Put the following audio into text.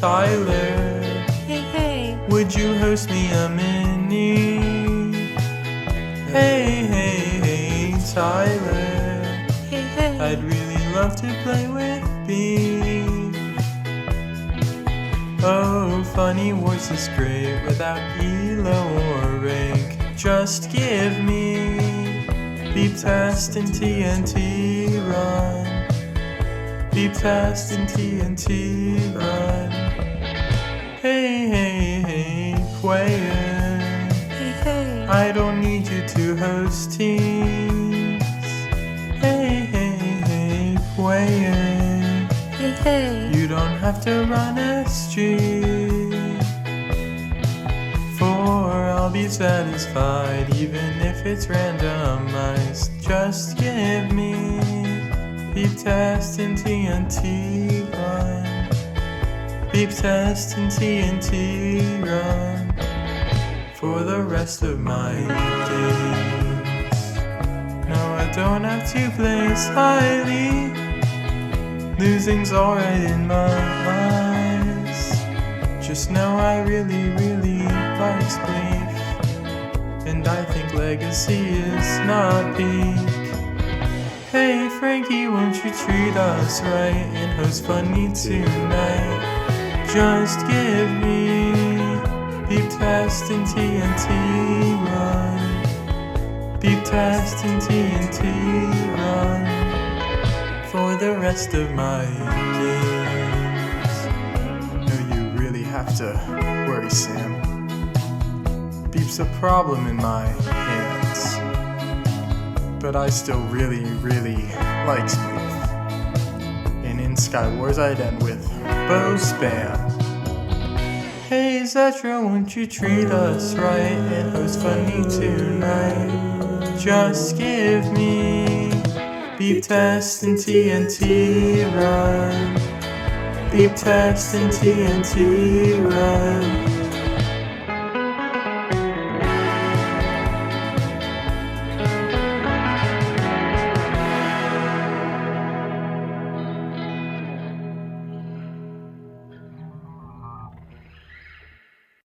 Tyler. Hey, Would you host me a mini? Hey, Tyler. hey. I'd really love to play with Beef. Oh, Funny Wars is great without Elo or rank. Just give me Beep Test and TNT Run. Beep Test and TNT Run. Hey, player. Hey. I don't need you to host teams. Hey, player. Hey. You don't have to run a stream, for I'll be satisfied even if it's randomized. Just give me Beep Test and TNT Run. Beep Test and TNT Run for the rest of my days. No, I don't have to place highly. Losing's alright in my eyes. Just know I really like Spleef, and I think Legacy is not peak. Hey Frankie, won't you treat us right and host Funny tonight? Just give me Beep Test and TNT Run. Beep Test and TNT Run for the rest of my days. No, you really have to worry, Sam. Beep's a problem in my hands, but I still really like Spleef. And in Sky Wars I'd end with bow spam. Hey Zetra, won't you treat us right and host Funny tonight? Just give me Beep Test and TNT Run. Beep Test and TNT Run